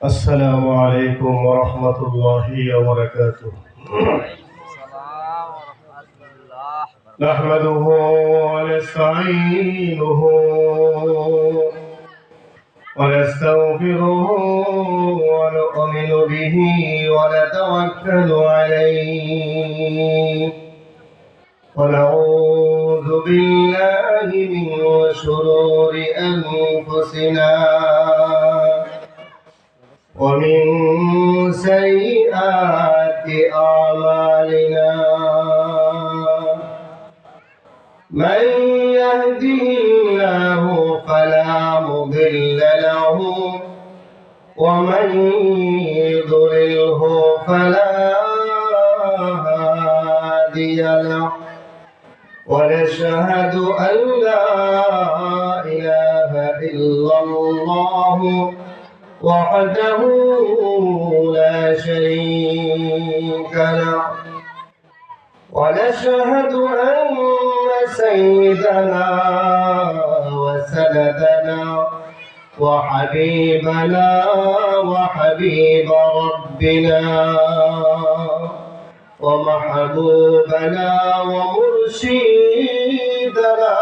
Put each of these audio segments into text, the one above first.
السلام عليكم ورحمة الله وبركاته. نحمده ونستعينه ونستغفره ونؤمن به ونتوكل عليه ونعوذ بالله من شرور أنفسنا ومن سيئات أعمالنا من يهده الله فلا مضل له ومن يضلله فلا هادي له ونشهد أن لا إله إلا الله وحده لا شريك له ونشهد أن سيدنا وسندنا وحبيبنا وحبيب ربنا ومحبوبنا ومرشدنا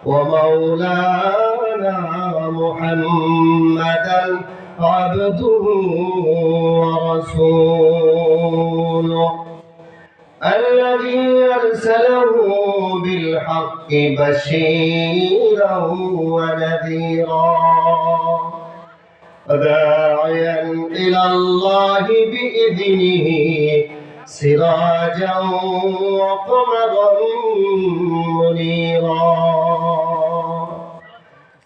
ومولانا محمدا عبده ورسوله الذي أرسله بالحق بشيرا ونذيرا وداعيا إلى الله بإذنه سراجا وقمرا منيرا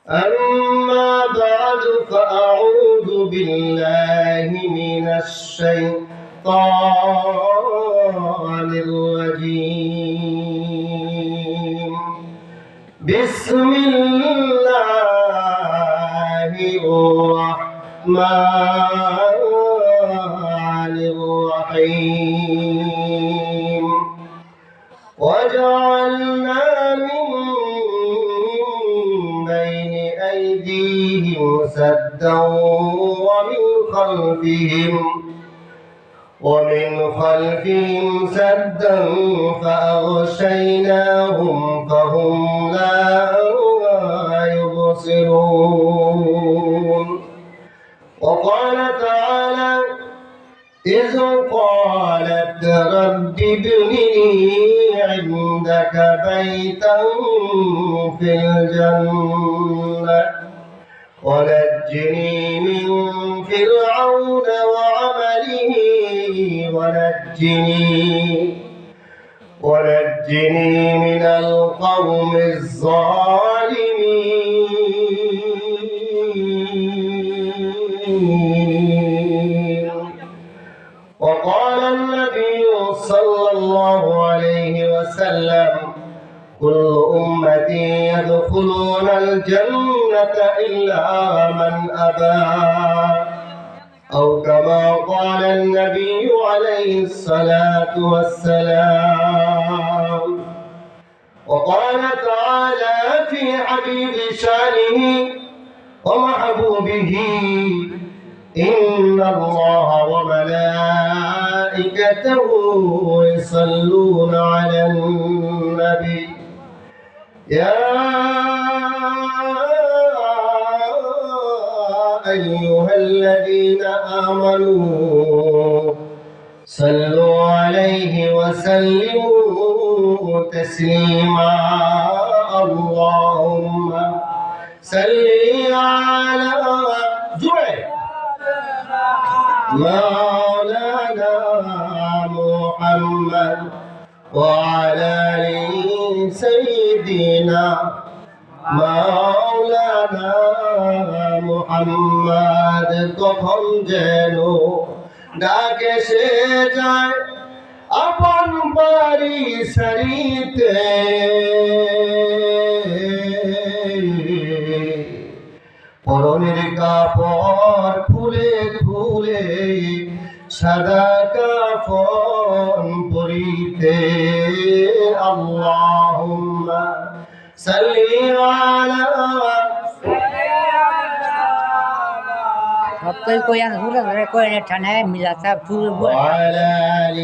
أما بعد فأعوذ بالله من الشيطان الرجيم بسم الله الرحمن الرحيم وجعلنا من بين أيديهم سدا ومن خلفهم سدا فأغشيناهم فهم لا يبصرون وقال تعالى إذ قالت رب ابن لي عندك بيتا في الجنة ونجني من فرعون وعمله ونجني من القوم الظالمين وقال النبي صلى الله عليه وسلم كل أمتي يدخلون الجنة إلا من أبى أو كما قال النبي عليه الصلاة والسلام وقال تعالى في حبيب شانه ومحبوبه إن الله وملائكته يصلون على النبي يا أيها الذين آمنوا صلوا عليه وسلموا تسليما اللهم صل على مولانا محمد وعلى آل سيدنا مولانا محمد কখন যেন ডাকে সে যায় আপন বাড়ি সারিতে পরনের কাপড় খুলে খুলে সাদা কাফন পরিতে আল্লাহুম্মা সাল্লি আলা कोई कोई अंगूर रे कोई ने ठने मिला था फूल बोल وعلى آل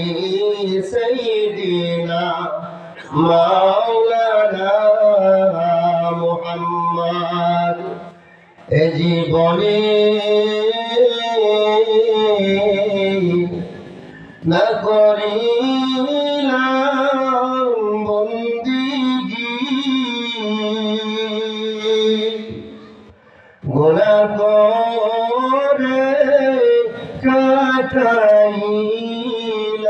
سيدنا مولانا محمد এ জীবনে না করিলাম বন্দিগি গুনাহ করে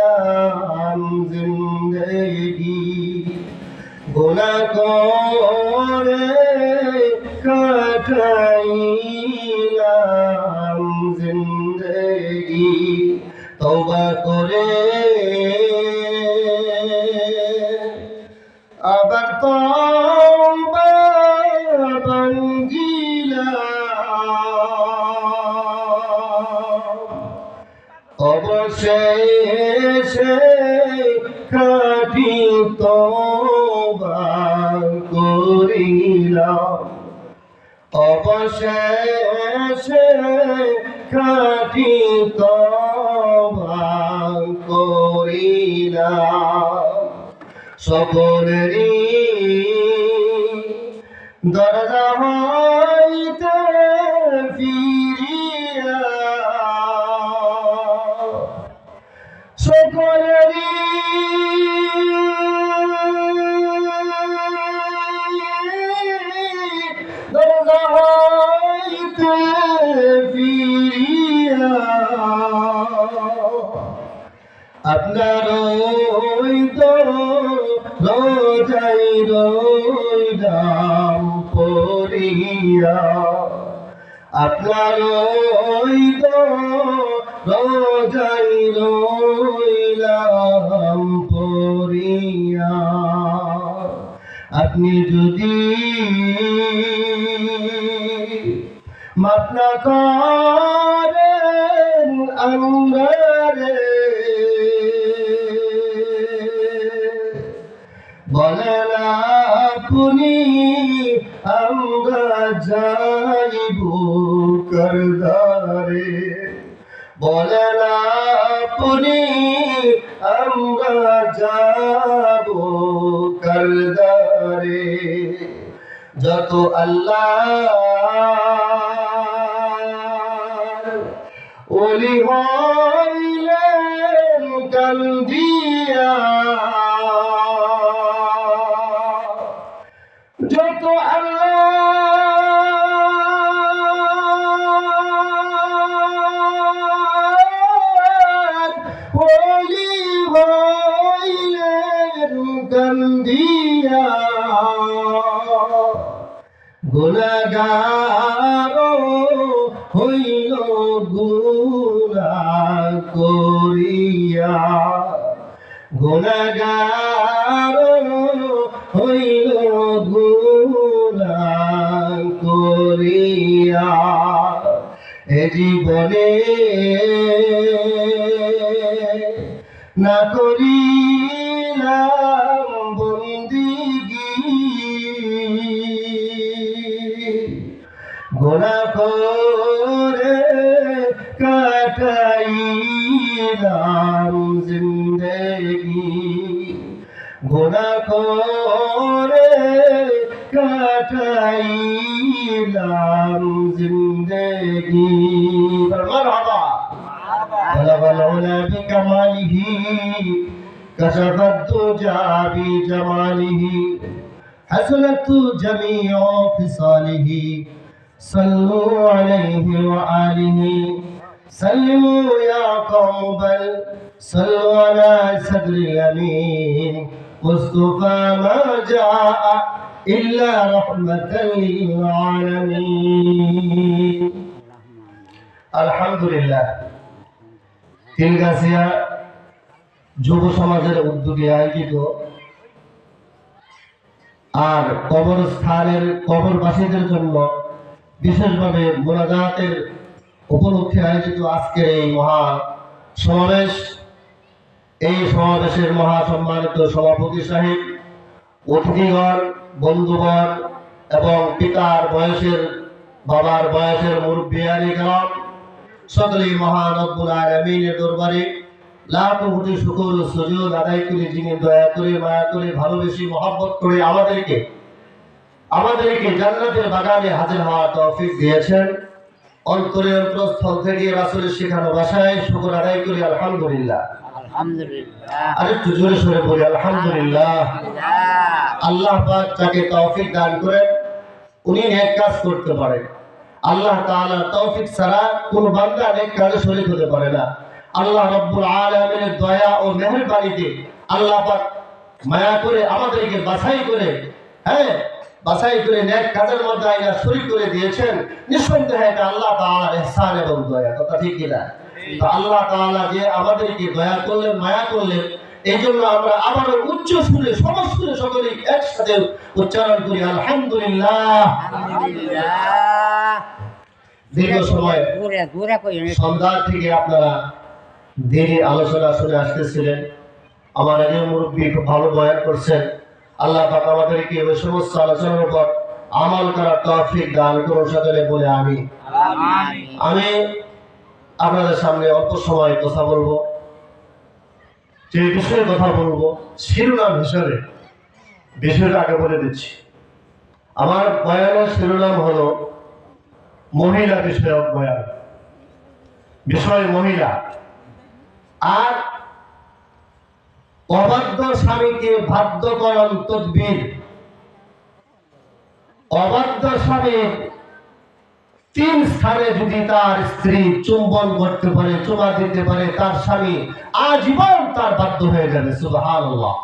কাটাইলাম জিন্দেগি গুনাহ করে কাটাইলাম জিন্দেগি তওবা করে আবার তওবা ভাঙ্গিলাম অবশেষে খাঁটি তওবা করিলাম অবশেষে খাঁটি তওবা করিলাম সকলেরই দরজা হইতে ফিরিয়া সকলেরই দরজা হইতে ফিরিয়া আপনার ওই তো রোজাই রইলাম পড়িয়া আপনার ওই তো রোজাই রইলাম পড়িয়া আপনি যদি মাফ না করেন আমরারে বলেন আপনি আমরা যাইব করদারে বলেন আপনি আমরা যাব করদারে যত আল্লাহ ওলি হইলেন কান্দিয়া যত আল্লাহ ওলি হইলেন কান্দিয়া গুনাহগার হইল গুনাহ করিয়া গুনাহগার হইল গুনাহ করিয়া এ জীবনে না করিলাম বন্দিগি গুনাহ করে কাটাইলাম জিন্দেগি গুনাহ করে কাটাইলাম জিন্দেগি মারহাবা بلغ العلا بكماله كشف الدجى بجماله حسنت جميع خصاله صلوا عليه وآله سلموا يا قوم بل صلوا على صدر الأمين مصطفى ما جاء إلا رحمة للعالمين الحمد لله তিনগাছিয়া যুব সমাজের উদ্যোগে আয়োজিত আর কবরস্থানের কবরবাসীদের জন্য বিশেষভাবে মোনাজাতের উপলক্ষে আয়োজিত আজকের এই মহা সমাবেশ এই সমাবেশের মহা সম্মানিত সভাপতি সাহেব অতিথিগণ বন্ধুগণ এবং পিতার বয়সের বাবার বয়সের মুরব্বিয়ানিগণ সকলেই মহান রব্বুল আলামিনের দরবারে লাখো কোটি শুকর ও সুজুদ আদায় করে, যিনি দয়া করে, মায়া করে, ভালোবেসে, মহব্বত করে আমাদেরকে জান্নাতের বাগানে হাজির হওয়ার তৌফিক দিয়েছেন। অন্তরের অন্তঃস্থল থেকে রাসূলের শেখানো ভাষায় শুকর আদায় করি আলহামদুলিল্লাহ। আলহামদুলিল্লাহ। আরেকটু জোরে সোরে বলি আলহামদুলিল্লাহ। আল্লাহ পাক তাকে তৌফিক দান করেন, উনি নেক কাজ করতে পারেন। আল্লাহ তাআলার তৌফিক ছাড়া কোন বান্দা নেক কাজে শরীক হতে পারে না। আল্লাহ রাব্বুল আলামিনের দয়া ও মেহেরবানিতে আল্লাহ পাক মায়া করে আমাদেরকে বাছাই করে নেক কাজের মধ্যে আইনা শরীক করে দিয়েছেন। নিঃসন্দেহে এটা আল্লাহ তাআলার ইহসান এবং দয়া, কথা ঠিক কিনা? তো আল্লাহ তাআলা যে আমাদেরকে দয়া করলেন, মায়া করলেন, এই জন্য আমরা আবারও উচ্চ সুরে সমস্ত সকলেই একসাথে উচ্চারণ করি আলহামদুলিল্লাহ। দীর্ঘ সময় সন্ধ্যা থেকে আপনারা দিনী আলোচনা শুনে আসতেছিলেন। আমার একজন মুরব্বী খুব ভালো বয়ান করছেন। আল্লাহ পাক আমাদেরকে ওই সমস্ত আলোচনার উপর আমল করার তৌফিক দান করুন সকলে বলে আমিন। আমি আপনাদের সামনে অল্প সময় কথা বলবো। যে বিষয়ে কথা বলবো শিরোনাম হিসেবে বিষয়টা আগে বলে দিচ্ছি। আমার বয়ানের শিরোনাম হলো মহিলা বিষয়ক বয়ান। বিষয় মহিলা। আর অবাধ্য স্বামীকে বাধ্যকরণ তদবির। অবাধ্য স্বামীর 3 স্থানে যদি তার স্ত্রী চুম্বন করতে পারে, চুমা দিতে পারে, তার স্বামী আজীবন তার বাধ্য হয়ে যাবে। সুবহানাল্লাহ।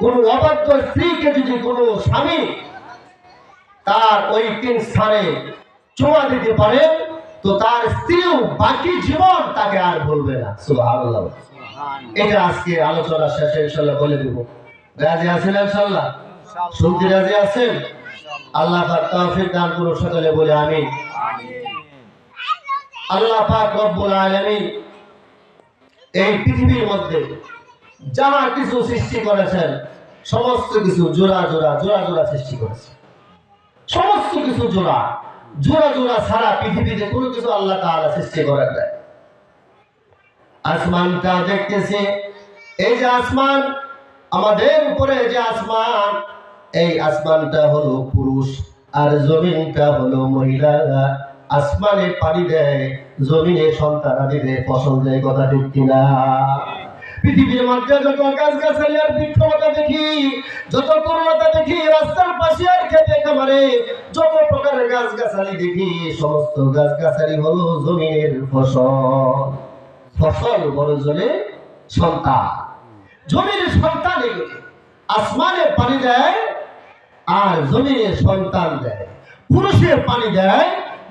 কোন অবাধ্য স্ত্রীকে যদি কোন স্বামী তার ওই 3 স্থানে চুমা দিতে পারে, তো তার স্ত্রীও বাকি জীবন তাকে আর বলবে না। সুবহানাল্লাহ। এটা আজকে আলোচনা শেষে ইনশাআল্লাহ বলে দেব। রাজি আছেন ইনশাআল্লাহ? শুনতে রাজি আছেন? আল্লাহ পাক তৌফিক দান করুন সকলে বলে আমিন। আল্লাহ পাক রব্বুল আলামিন এই পৃথিবীর মধ্যে যাহা কিছু সৃষ্টি করেছেন সমস্ত কিছু জোড়া জোড়া সৃষ্টি করেছেন। সমস্ত কিছু জোড়া ছাড়া পৃথিবীতে কোনো কিছু আল্লাহ তাআলা সৃষ্টি করেন নাই। আসমানটা দেখতেছে, এই যে আসমান, আমাদের উপরে যে আসমান, এই আসমানটা হলো পুরুষ আর জমিনটা হলো মহিলা। আসমানে পানি দেয়, জমিনে সন্তানাদি দেয়, ফসল দেয়, কথা ঠিক কিনা? পৃথিবীর মধ্যে যত গাছগাছালি আর বৃক্ষলতা দেখি, যত তরুণতা দেখি, রাস্তার পাশে আর খেতে খামারে যত প্রকারের গাছগাছালি দেখি, সমস্ত গাছগাছালি হলো জমিনের ফসল বড় জলে সন্তান। জমির সন্তান এগুলি আসমানে পানি দেয় আর জমিনে সন্তান দেয়। পুরুষের পানি দেয়,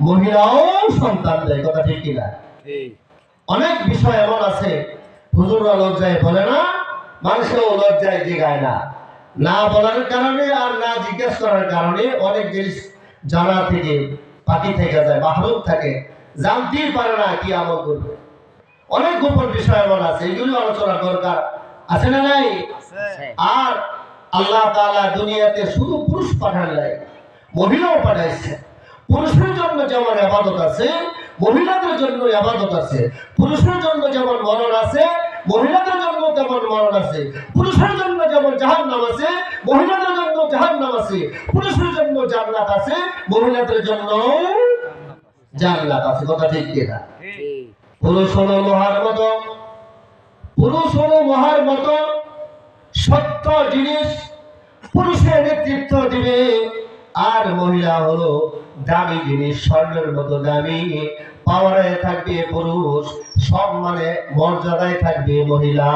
মহিলাও সন্তান দেয়, কথা ঠিক কিনা? অনেক বিষয় এমন আছে হুজুররা লজ্জায় বলে না, মানুষও লজ্জায় জিগায় না। না বলার কারণে আর না জিজ্ঞেস করার কারণে অনেক জিনিস জানা থেকে বাকি থেকে যায়, মাহরুম থাকে, জানতেই পারে না কি আমল করবে। অনেক গোপন বিষয় এমন আছে, এগুলো আলোচনা দরকার আছে না নাই? আর আল্লাহ তাআলা দুনিয়াতে শুধু পুরুষ পাঠান নাই, মহিলাও পাঠাইছে। পুরুষের জন্য যেমন ইবাদত আছে, মহিলাদের জন্য ইবাদত আছে। পুরুষের জন্য যেমন মরণ আছে, মহিলাদের জন্য তেমন মরণ আছে। পুরুষের জন্য যেমন জাহান্নাম আছে, মহিলাদের জন্য জাহান্নাম আছে। পুরুষের জন্য জান্নাত আছে, মহিলাদের জন্য জান্নাত আছে, কথা ঠিক কিনা? পুরুষ হলো লোহার মতো সত্য জিনিস, পুরুষের নেতৃত্ব দিবে। আর মহিলা হলো দামি জিনিস, স্বর্ণের মতো দামি। পাওয়ারে থাকবে পুরুষ, সম্মানে মর্যাদায় থাকবে মহিলা।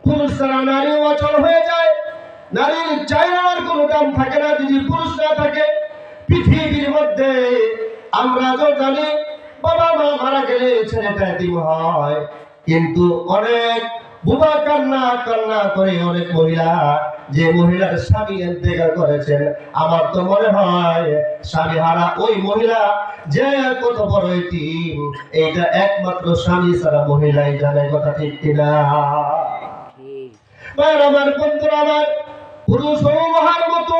পুরুষ ছাড়া নারী অচল হয়ে যায়, নারীর চাইনার কোনো দাম থাকে না যদি পুরুষ না থাকে। পৃথিবীর মধ্যে আমরা তো জানি বাবা মা মারা গেলে ছেলেটা এতিম হয়, কিন্তু অনেক বুবা কান্না করে অনেক মহিলা, যে মহিলার স্বামী ইন্তেকাল করেছেন, আমার তো মনে হয় স্বামী হারা ওই মহিলা যে কত বড় এতিম, এইটা একমাত্র স্বামী ছাড়া মহিলাই জানে, কথা ঠিক কিনা? আমার বন্ধুরা, আমার পুরুষ লোহার মতো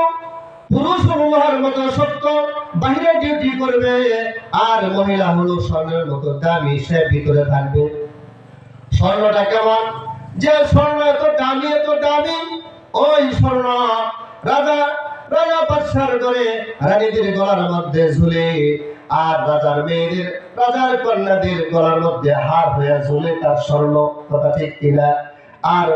পুরুষ লোহার মতো শক্ত বাইরে ডিউটি করবে, আর মহিলা হলো স্বর্ণের মতো দামি, সে ভিতরে থাকবে। স্বর্ণটা কেমন? যে স্বর্ণ এত দামি, ওই স্বর্ণ রাজা রাজা বাদশার ঘরে রানীদের গলার মধ্যে ঝুলে, আর রাজার মেয়েদের, রাজার কন্যাদের গলার মধ্যে হার হয়ে ঝুলে তার স্বর্ণ। কথা ঠিক কিনা? আর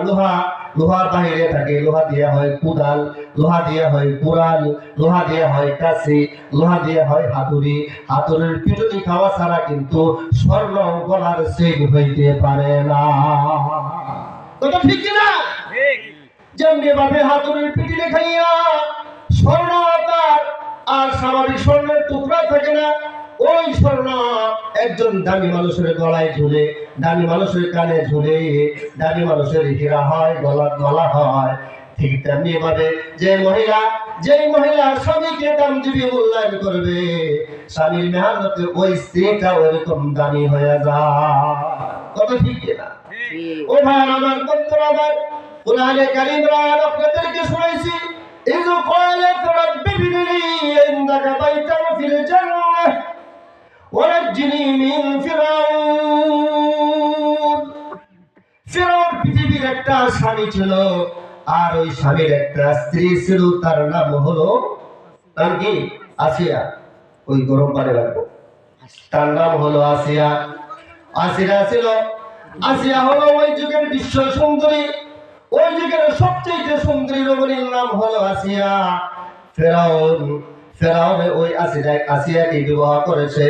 লোহার বাহিরে থাকে, লোহা দিয়া হয় কুদাল, লোহা দিয়া হয় কুড়াল, লোহা দিয়া হয় কাছি, লোহা দিয়া হয় হাতুড়ি। হাতুড়ির পিটুনি খাওয়া ছাড়া কিন্তু স্বর্ণ গলার চেন হইতে পারে না। কথা ঠিক কিনা? যেমনি ভাবে হাতুড়ির পিটুনি খাইয়া স্বর্ণ আর স্বাভাবিক স্বর্ণের টুকরা থাকে না, ওই স্বর্ণ একজন দামি মানুষের গলায় ঝুলে, দামি মানুষের কানে ঝুলে, দামি মানুষের হীরা হয়, গলার মালা হয়। ঠিক তেমনি ভাবে যে মহিলা স্বামীকে দামজীবী মূল্যায়ন করবে, স্বামীর মেহনতে ওই স্ত্রীটা ওইরকম দামি হয়ে যায়। কথা ঠিক কিনা? ও ভাই আমার, বন্ধুরা আমার, কোরআনে কারীম আপনাদেরকে শোনাইছি, إذ قالت رب ابن لي عندك بيتا في الجنة ونجني من فرعون। ফেরাউন পৃথিবীর একটা স্বামী ছিল, আর ওই স্বামীর একটা স্ত্রী ছিল, তার নাম হলো, নাম কি? আসিয়া। ওই গরম পানি রাখবো। তার নাম হলো আসিয়া। আসিয়া হলো ওই যুগের বিশ্ব সুন্দরী, ওই যুগের সবচেয়ে সুন্দরী রমণীর নাম হলো আসিয়া। ফেরাউন ওই আসিয়াকে বিবাহ করেছে।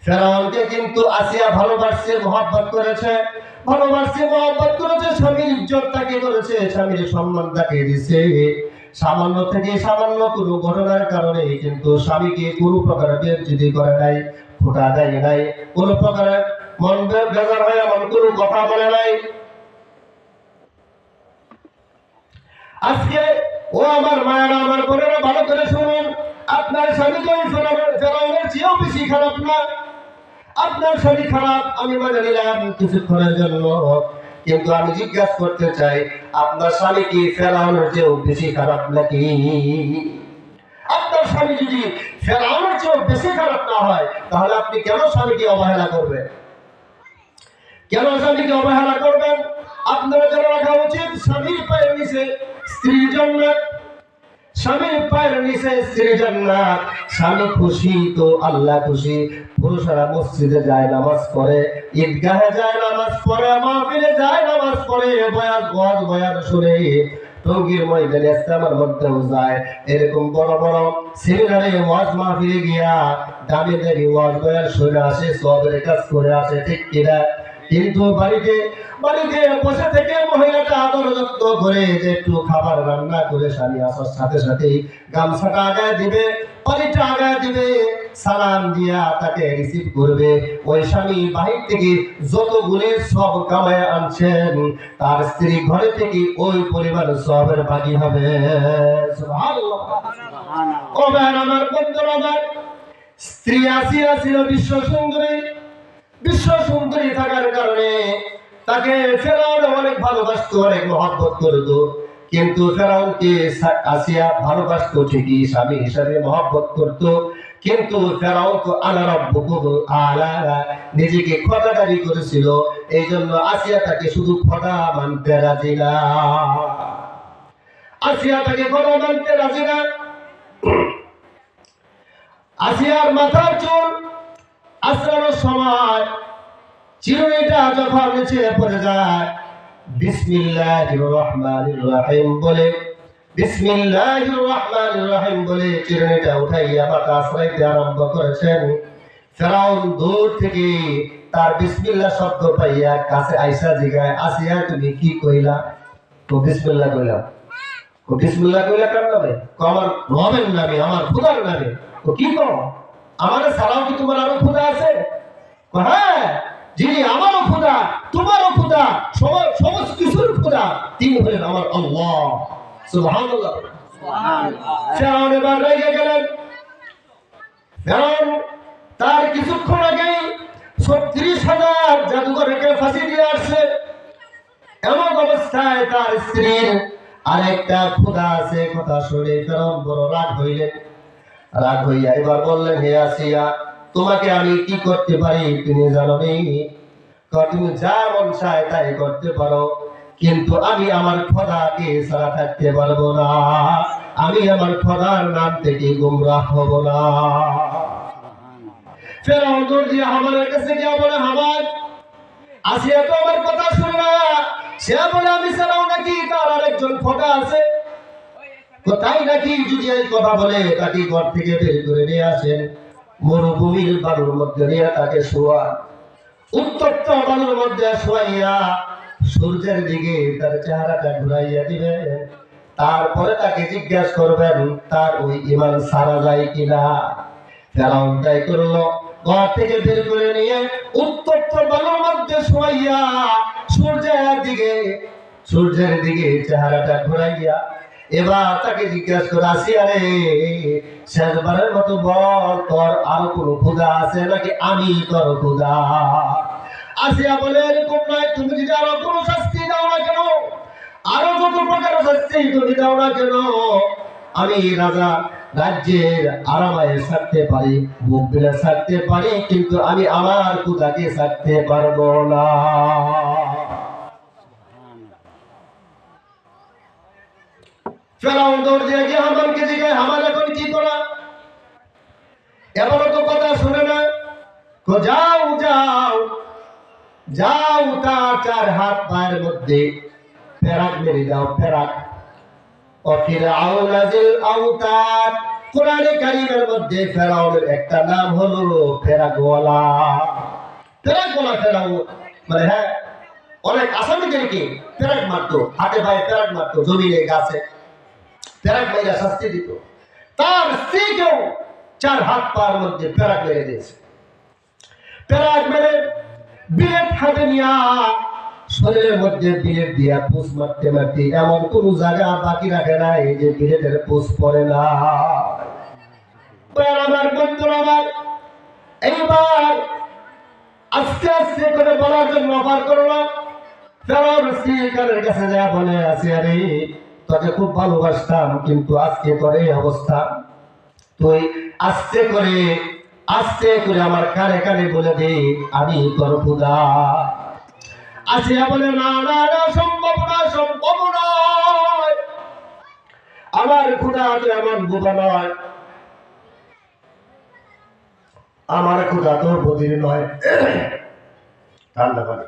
ফেরাউনকে কিন্তু আসিয়া ভালোবাসছে, মহব্বত করেছে, স্বামীর ইজ্জত তাকে করেছে, স্বামীর সম্মান তাকে দিছে। সামান্য থেকে সামান্য কোনো ঘটনার কারণে কিন্তু স্বামীকে কোনো প্রকার বেজ্জতি করে নাই, ফোঁটা দেয় নাই, কোনো প্রকারের মন বেজার হয় এমন কোনো কথা বলে নাই। আজকে ও আমার মায়েরা, আমার বোনেরা, ভালো করে শুনুন, আপনার স্বামী তো ফেরাউনের চেয়েও বেশি খারাপ না। আপনার স্বামী খারাপ আমি মানে নিলাম কিছুক্ষণের জন্য, কিন্তু আমি জিজ্ঞাসা করতে চাই, আপনার স্বামী কি ফেরাউনের চেয়েও বেশি খারাপ নাকি? আপনার স্বামী যদি ফেরাউনের চেয়েও বেশি খারাপ না হয়, তাহলে আপনি কেন স্বামীকে অবহেলা করবেন? আপনারা জানা রাখা উচিত, স্বামীর পায়ের নিচে স্ত্রী জান্নাত, স্বামীর পায়ের নিচে স্ত্রী জান্নাত। স্বামী খুশি তো আল্লাহ খুশি। পুরুষরা মসজিদে যায় নামাজ পড়ে, ঈদগাহে যায় নামাজ পড়ে, মাহফিলে যায় নামাজ পড়ে, বয়ান শুনে, টঙ্গীর ময়দানে ইসলামের মধ্যেও যায়, এরকম বড় বড় সেমিনারে ওয়াজ মাহফিলে গিয়া দামি দামি ওয়াজ বয়ান শুনে আসে, সবের কাজ করে আসে। ঠিক কিনা? কিন্তু বাড়িতে বসে থেকে মহিলাটা আদর যত্ন করে, যে একটু খাবার রান্না করে স্বামী আসার সাথে সাথেই গামছাটা আগায় দিবে, পানিটা আগায় দিবে, সালাম দিয়া তাকে রিসিভ করবে। ওই স্বামী বাহির থেকে যত গুণের সব কামায় আনছেন, তার স্ত্রী ঘরে থেকে ওই পরিবার সবের ভাগী হবে। সুবহানাল্লাহ। ও ভাই আমার, বন্ধুরা আমার, স্ত্রী আসিয়া ছিল বিশ্ব সুন্দরী থাকার কারণে তাকে ফেরাউন অনেক ভালোবাসতো, অনেক মহব্বত করতো। কিন্তু ফেরাউনকে আসিয়া ভালোবাসতো ঠিকই, স্বামী হিসাবে মহব্বত করতো, কিন্তু ফেরাউন তো আনা রাব্বুকুম আলা, নিজেকে খোদা দাবি করেছিল। এই জন্য আসিয়া তাকে শুধু খোদা মানতে রাজি না। আসিয়ার মাথার চুল আশ্রানোর সময় চিরুনিটা যখন নিচে পড়ে যায়, বিসমিল্লাহির রহমানির রহিম বলে চিরুনিটা উঠাইয়া মাথা আশ্রাইতে আরম্ভ করেছেন। ফেরাউন দূর থেকে তার বিসমিল্লাহ শব্দ পাইয়া কাছে আইসা জিগায়, আসিয়া তুমি কি কইলা? তো বিসমিল্লাহ কইলাম। বিসমিল্লাহ কইলা কার নামে? আমার রবের নামে, আমার খোদার নামে। তো কি করো? আমাদের ছাড়াও কি তোমার আরো খোদা আছে? হ্যাঁ, যিনি আমারও খোদা, তোমারও খোদা, সমস্ত কিছুর খোদা, তিনি হলেন আমার আল্লাহ। সুবহানাল্লাহ। ফেরাউন এবার রেগে গেলেন। ফেরাউন তার কিছুক্ষণ আগে ৩৬,০০০ জাদুঘরকে ফাঁসি দিয়ে আসছে। এমন অবস্থায় তার স্ত্রীর আর একটা খোদা আছে, কথা শুনে ফেরাউন বড় রাগ হইলেন। রাগ হইয়া এবার বললেন, হে আসিয়া, তোমাকে আমি কি করতে পারি তুমি জানো নি? তুমি যা মন চায় তাই করতে পারো, কিন্তু আমি আমার খোদাকে ছাড়া থাকতে পারবো না। আমি আমার খোদার নাম থেকে গুমরাহ হব না। ফেরাউন দৌড় দিয়ে হামানের কাছে গিয়ে বলে, হামান, আসিয়া তো আমার কথা শুনে না। সে বলে, আমি ছাড়াও নাকি তার আরেকজন খোদা আছে? কোথায় নাকি? যদি এই কথা বলে তাকে ঘর থেকে বের করে নিয়ে আসেন, মরুভূমির বালুর মধ্যে নিয়ে তাকে শোয়ান, উত্তপ্ত বালুর মধ্যে শোয়াইয়া সূর্যের দিকে তার চেহারাটা ঘুরাইয়া দিবেন। তারপরে তাকে জিজ্ঞাসা করবেন তার ওই ঈমান সারা যায় কিনা। ফেরাউন তাই করলো, ঘর থেকে বের করে নিয়ে উত্তপ্ত বালুর মধ্যে শোয়াইয়া সূর্যের দিকে চেহারাটা ঘুরাইয়া এবার তাকে জিজ্ঞাসা করে, আসিয়া রে, শেষবারের মতো বল, তোর আরো কোনো খোদা আছে নাকি আমি তোর খোদা? আসিয়া বলে, এরকম নয়, তুমি যদি আরো কোনো শাস্তি দাও না কেন, আরো যত প্রকার শাস্তি তুমি দাও না কেন, আমি রাজা রাজ্যের আরামায় থাকতে পারি, বুক বিলে থাকতে পারি, কিন্তু আমি আমার খোদাকে থাকতে পারবো না। ফেরাউন দৌড় দিয়ে গিয়ে হামানকে জিজ্ঞাসা, হামান এখন কি করা? এবারও তো কথা শুনে না। যাও যাও যাও, তার চার হাত পায়ের মধ্যে ফেরাক মেরে দাও, ফেরাক। কোরআনে কারীমের মধ্যে ফেরাউনের একটা নাম হলো ফেরাকওয়ালা। ফেরাকওয়ালা ফেরাউন মানে, হ্যাঁ, অনেক আসামিদেরকে ফেরাক মারতো, হাতে পায়ে ফেরাক মারতো, জমিনে গাছে ফেরাক মেরে শাস্তি দিত। তার স্ত্রীকেও চার হাত পায়ের মধ্যে ফেরাক মেরে দিয়েছে। ফেরাক মেরে বিলেট হাতে নিয়া শরীরের মধ্যে বিলেট দিয়া পুষ মারতে মারতে এমন কোন জায়গা বাকি রাখে নাই যে বিলেটের পুষ পড়ে না। আমার বন্ধুরা, আমার এইবার আস্তে আস্তে করে বলার জন্য অফার করলাম। ফেরাউন স্ত্রীর কাছে যা বলে, আছে আরে, তোকে খুব ভালোবাসতাম, কিন্তু আজকে তোর এই অবস্থা। তুই আস্তে করে আমার কানে কানে বলে দে আমি তোর খোদা। আসিয়া বলে, না না না, সম্ভব না, সম্ভব নয়, আমার খোদা তো এমন বোকা নয়, আমার খোদা তো বধির নয়। ঠান্ডা পানি।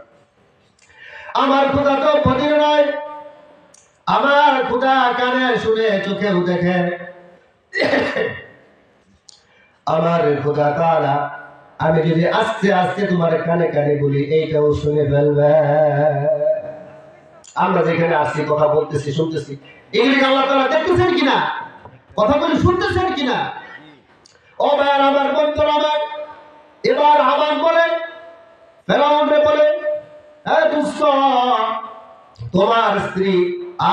আমার খোদা তো বধির নয়, আমার খোদা কানে শুনে চোখেও দেখে, আমার খোদা তাআলা আমি যদি আস্তে আস্তে তোমার কানে কানে বলি এইটাও শুনে ফেলবে। আমরা যেখানে আসছি, কথা বলতেছি, শুনতেছি, এগুলি আল্লাহ তাআলা দেখতেছেন কিনা, কথাগুলি শুনতেছেন কিনা? ও ভাই আমার বন্ধুরা, আমার এবার হামান বলে, ফেরাউন রে বলে, হ্যাঁ দুষ্ট, তোমার স্ত্রী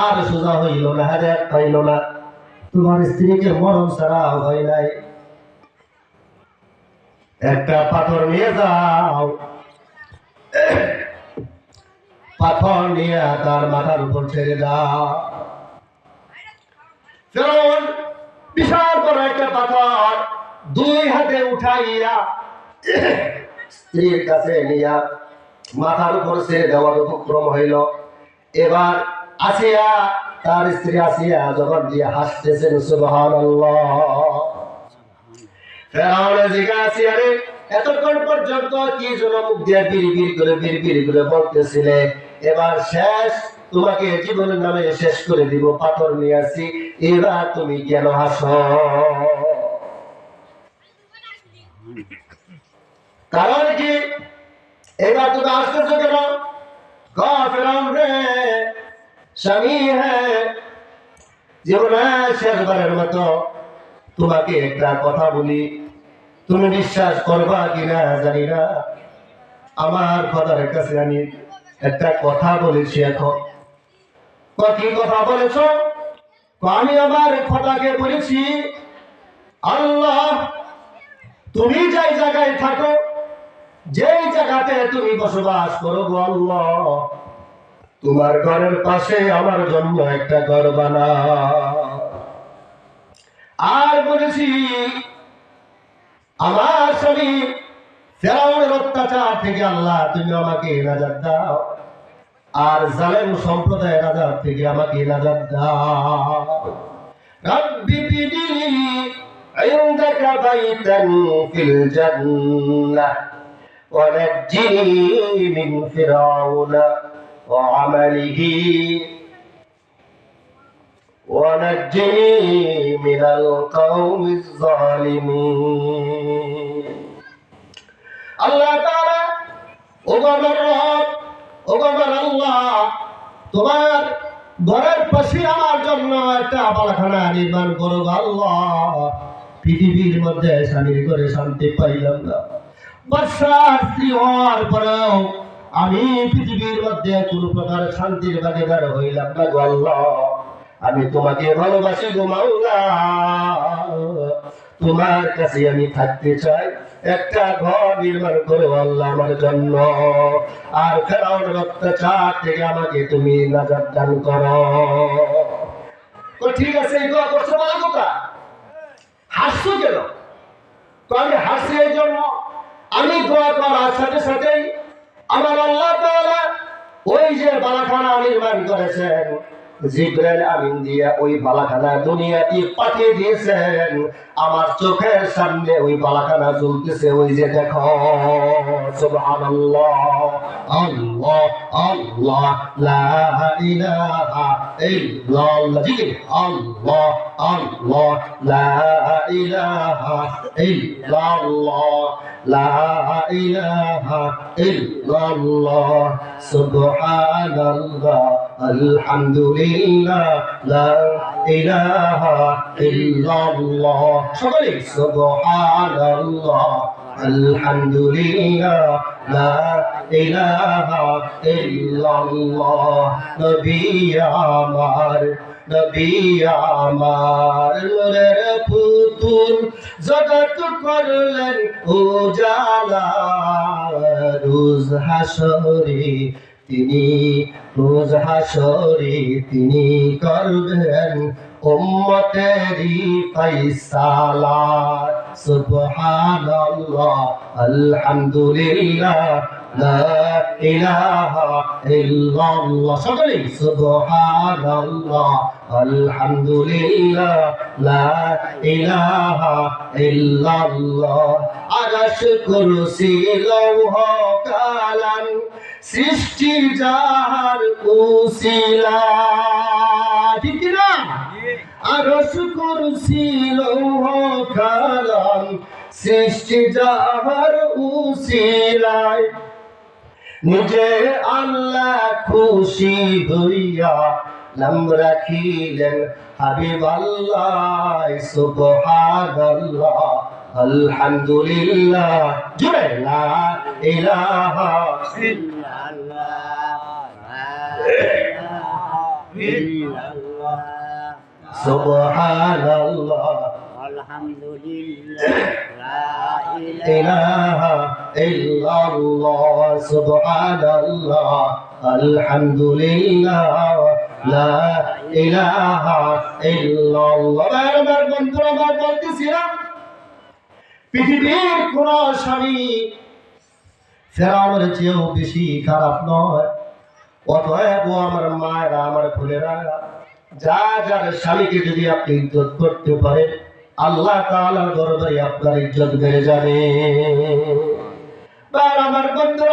আর সোজা হইল না, হেদায়েত পাইল না, তোমার স্ত্রীকে মরণ ছাড়া হয় নাই, একটা পাথর নিয়ে যাও, পাথর নিয়ে তার মাথার উপর ছেড়ে দাও। ফেরাউন বিশাল বড় একটা পাথর দুই হাতে উঠাইয়া স্ত্রীর কাছে নিয়া মাথার উপর ছেড়ে দেওয়ার উপক্রম হইল। এবার আসিয়া, তার স্ত্রী আসিয়া যখন দিয়ে হাসতেছেন, সুবহানাল্লাহ। ফেরাউন জিজ্ঞাসা, আরে এতক্ষণ পর্যন্ত কি জন্য মুখ দিয়ে বিড়বিড় করে বলতেছিলে? এবার শেষ, তোমাকে জীবনের নামে শেষ করে দিব, পাথর নিয়ে আসি, এবার তুমি কেন হাসো? কারণ কি? এবার তুমি আসতেছো কেন? ফেরাউন রে, স্বামী, হ্যাঁ, জীবনে শেষবারের মতো তোমাকে একটা কথা বলি, তুমি বিশ্বাস করবা কিনা জানি না, আমার খোদার কাছে আমি একটা কথা বলেছি। এখন কি কথা বলেছ? আমি আমার খোদাকে বলেছি, আল্লাহ, তুমি যেই জায়গায় থাকো, যেই জায়গাতে তুমি বসবাস করো গো আল্লাহ, তোমার ঘরের পাশে আমার জন্য একটা ঘর বানাও। আর বলেছি আমার স্বামী ফেরাউনের অত্যাচার থেকে আল্লাহ তুমি আমাকে নাজাত দাও, আর জালেম সম্প্রদায়ের আযাব থেকে আমাকে নাজাত দাও। রব্বি বিনি ইনদাকা বাইতান ফিল জান্নাহ ওয়া নাজ্জিনি মিন ফিরআউনা ওয়া আমালিহি ওয়া নাজ্জিনি মিনাল কওমিজ জালিমিন। আল্লাহ তাআলা ও আমার রব, ও আমার আল্লাহ, তোমার ঘরের পাশে আমার জন্য একটা বালাখানা নির্মাণ করো আল্লাহ। পৃথিবীর মধ্যে স্বামীর ঘরে শান্তি পাইলাম না, বাদশার স্ত্রী হওয়ার পরেও আমি পৃথিবীর মধ্যে কোন প্রকার শান্তির ভাগীদার হইলাম না গো আল্লাহ। আমি তোমাকে ভালোবাসি গো মাওলা, তোমার কাছে আমি থাকতে চাই। একটা ঘর নির্মাণ করো আল্লাহ আমার জন্য, আর ফেরাউনের অত্যাচার থেকে আমাকে তুমি নাজাত দান করো। তো ঠিক আছে, এই দোয়া করছো ভালো কথা, হাসছো কেন? তো আমি হাসি এই জন্য, আমি দোয়া করার সাথে সাথেই আমার আল্লাহ তাআলা ওই যে বালাখানা নির্মাণ করেছেন, জিবরাইল আমিন দিয়ে ওই বালাখানা দুনিয়াতে পাঠিয়ে দিয়েছেন। আমার চোখের সামনে ওই বালাখানা জ্বলতেছে, ওই যে দেখো। সুবহানাল্লাহ, আল্লাহ আল্লাহ, লা ইলাহা ইল্লাল্লাহ, জিকির আল্লাহ আল্লাহ, লা ইলাহা ইল্লাল্লাহ, লা ইলাহা ইল্লাল্লাহ, সুবহানাল্লাহ, আলহামদুলিল্লাহ, লা ইলাহা ইল্লাল্লাহ। সকলে সুবহানাল্লাহ, আলহামদুলিল্লাহ, লা ইলাহা ইল্লাল্লাহ। নবী আমার, নবী আমার, নূরের পুতুল জগৎ করলেন উজালা। রোজ হাসরে তিনি, রোজ হাসরে তিনি করবেন উম্মতেরি ফায়সালা। সুবহানাল্লাহ, আলহামদুলিল্লাহ, লা ইলাহা ইল্লাল্লাহ। সকলে সুবহানাল্লাহ, আলহামদুলিল্লাহ, লা ইলাহা ইল্লাল্লাহ। আরশ কুরসি লৌহ কালাম সৃষ্টি যাহার উসিলা, ঠিক না? আরশ কুরসি লৌহ কালাম সৃষ্টি যাহার উসিলায়, নিজে আল্লাহ খুশি হইয়া নাম রাখিলেন হাবিব আল্লাহ। সুবহানাল্লাহ, আলহামদুলিল্লাহ, জুড়ে লা ইলাহা ইল্লাল্লাহ, সুবহানাল্লাহ, আলহামদুলিল্লাহ, লা ইলাহা ইল্লাল্লাহ, সুবহানাল্লাহ, আলহামদুলিল্লাহ, লা ইলাহা ইল্লাল্লাহ। বারবার বন্ধুরা আমার বলতেছিলাম, পৃথিবীর কোন স্বামী ফেরাউনের চেয়েও বেশি খারাপ নয়। অতএব আমার মায়েরা, আমার বোনেরা, যা যার স্বামীকে যদি আপনি ইজ্জত করতে পারেন, আল্লাহ তাআলার দরবারে আপনার ইজ্জত বেড়ে যাবে।